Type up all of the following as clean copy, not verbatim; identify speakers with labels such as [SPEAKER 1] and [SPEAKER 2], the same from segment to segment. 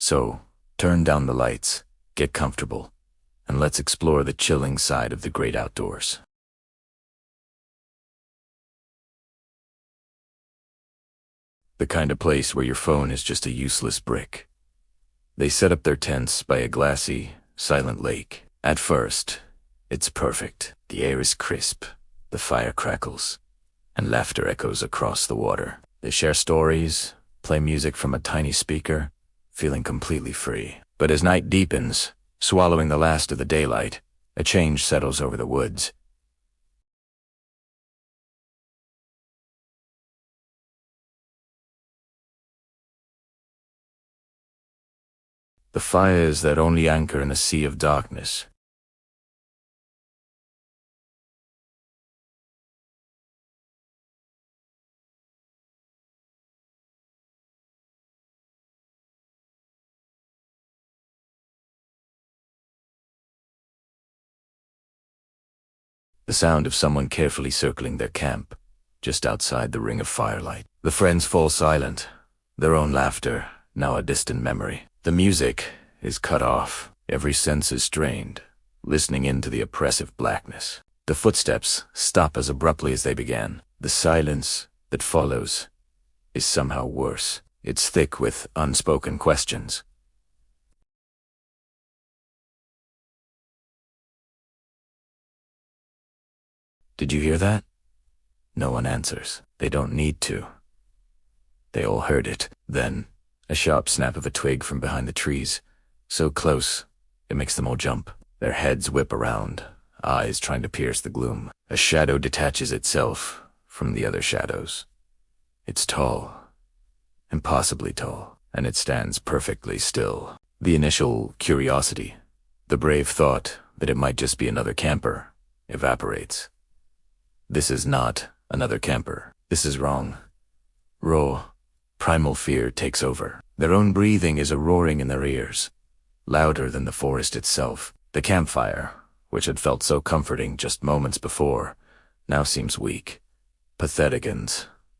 [SPEAKER 1] So, turn down the lights, get comfortable, and let's explore the chilling side of the great outdoors. The kind of place where your phone is just a useless brick. They set up their tents by a glassy, silent lake. At first, it's perfect. The air is crisp, the fire crackles, and laughter echoes across the water. They share stories, play music from a tiny speaker, feeling completely free. But as night deepens, swallowing the last of the daylight, a change settles over the woods. The fires that only anchor in a sea of darkness. The sound of someone carefully circling their camp, just outside the ring of firelight. The friends fall silent, their own laughter now a distant memory. The music is cut off, every sense is strained, listening into the oppressive blackness. The footsteps stop as abruptly as they began. The silence that follows is somehow worse. It's thick with unspoken questions. Did you hear that? No one answers. They don't need to. They all heard it. Then, a sharp snap of a twig from behind the trees, so close, it makes them all jump. Their heads whip around, eyes trying to pierce the gloom. A shadow detaches itself from the other shadows. It's tall, impossibly tall, and it stands perfectly still. The initial curiosity, the brave thought that it might just be another camper, evaporates. This is not another camper. This is wrong. Raw, primal fear takes over. Their own breathing is a roaring in their ears, louder than the forest itself. The campfire, which had felt so comforting just moments before, now seems weak, pathetic in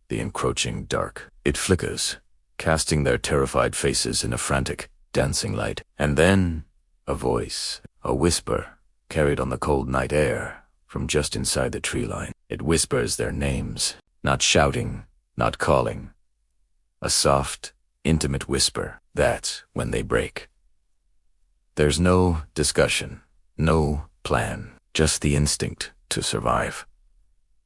[SPEAKER 1] the encroaching dark. It flickers, casting their terrified faces in a frantic, dancing light. And then, a voice, a whisper, carried on the cold night air from just inside the tree line. It whispers their names, not shouting, not calling. A soft, intimate whisper. That's when they break. There's no discussion, no plan, just the instinct to survive.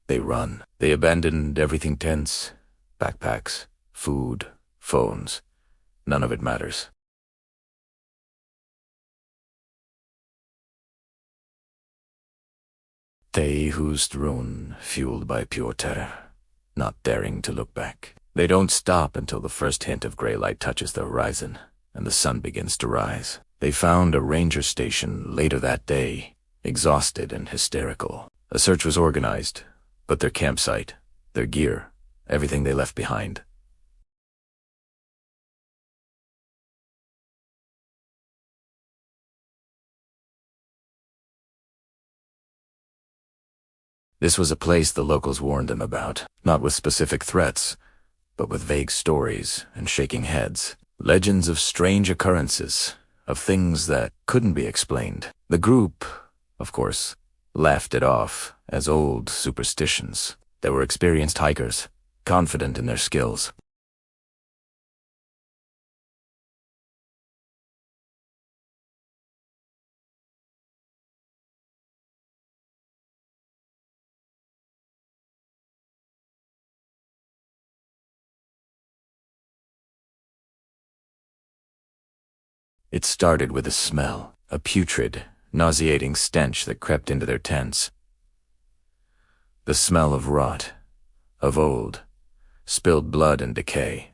[SPEAKER 1] They run. They abandoned everything tense, backpacks, food, phones. None of it matters. They who's thrown, fueled by pure terror, not daring to look back. They don't stop until the first hint of gray light touches the horizon and the sun begins to rise. They found a ranger station later that day, exhausted and hysterical. A search was organized, but their campsite, their gear, everything they left behind. This was a place the locals warned them about, not with specific threats, but with vague stories and shaking heads. Legends of strange occurrences, of things that couldn't be explained. The group, of course, laughed it off as old superstitions. They were experienced hikers, confident in their skills. It started with a smell, a putrid, nauseating stench that crept into their tents. The smell of rot, of old, spilled blood and decay.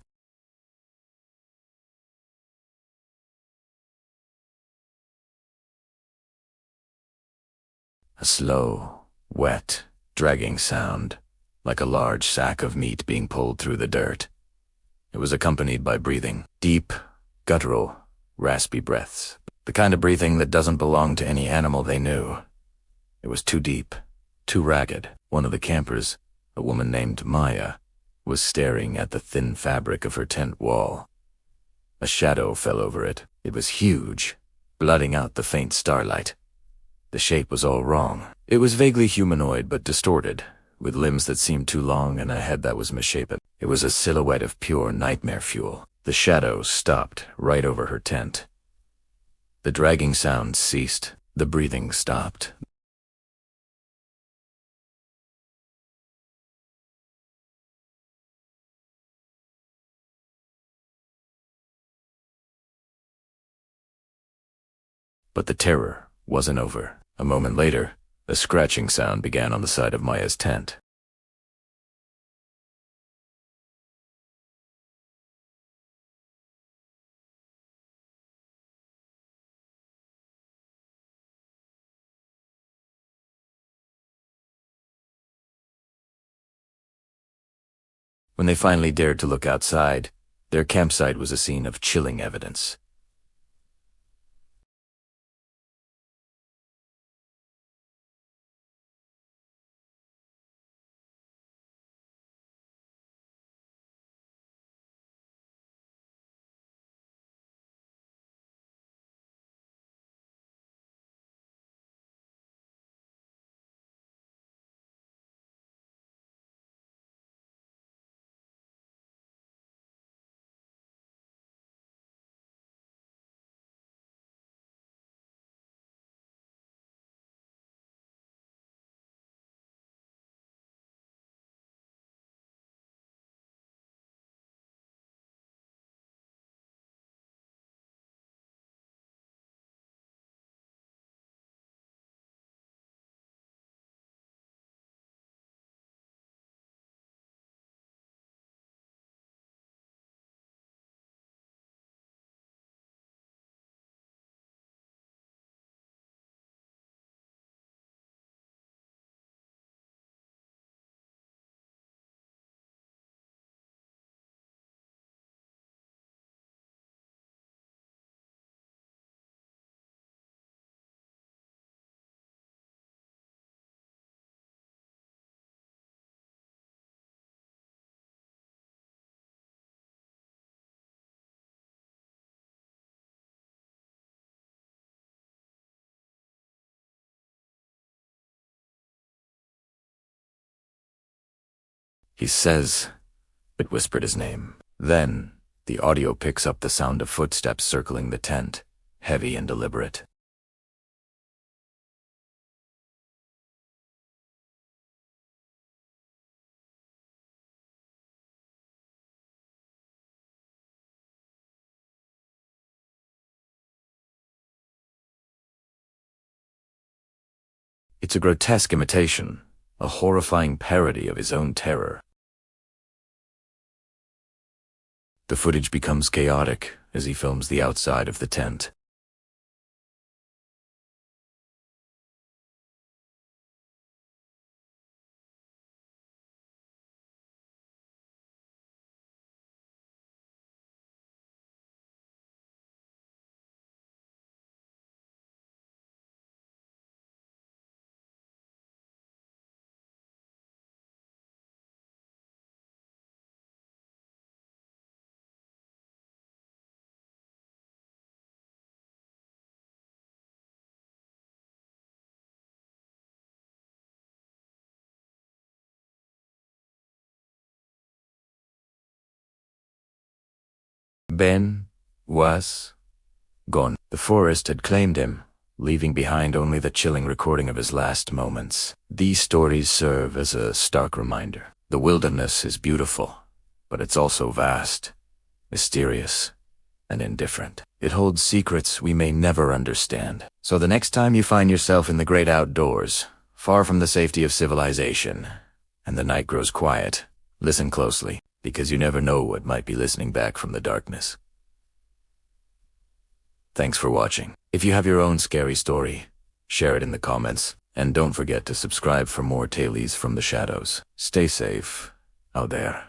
[SPEAKER 1] A slow, wet, dragging sound, like a large sack of meat being pulled through the dirt. It was accompanied by breathing, deep, guttural, raspy breaths, the kind of breathing that doesn't belong to any animal they knew. It was too deep, too ragged. One of the campers, a woman named Maya, was staring at the thin fabric of her tent wall. A shadow fell over it. It was huge, blotting out the faint starlight. The shape was all wrong. It was vaguely humanoid but distorted, with limbs that seemed too long and a head that was misshapen. It was a silhouette of pure nightmare fuel. The shadow stopped right over her tent. The dragging sound ceased. The breathing stopped. But the terror wasn't over. A moment later, a scratching sound began on the side of Maya's tent. When they finally dared to look outside, their campsite was a scene of chilling evidence. "He says," it whispered his name. Then, the audio picks up the sound of footsteps circling the tent, heavy and deliberate. It's a grotesque imitation, a horrifying parody of his own terror. The footage becomes chaotic as he films the outside of the tent. Ben was gone. The forest had claimed him, leaving behind only the chilling recording of his last moments. These stories serve as a stark reminder. The wilderness is beautiful, but it's also vast, mysterious, and indifferent. It holds secrets we may never understand. So the next time you find yourself in the great outdoors, far from the safety of civilization, and the night grows quiet, listen closely, because you never know what might be listening back from the darkness. Thanks for watching. If you have your own scary story, share it in the comments, and don't forget to subscribe for more tales from the shadows. Stay safe out there.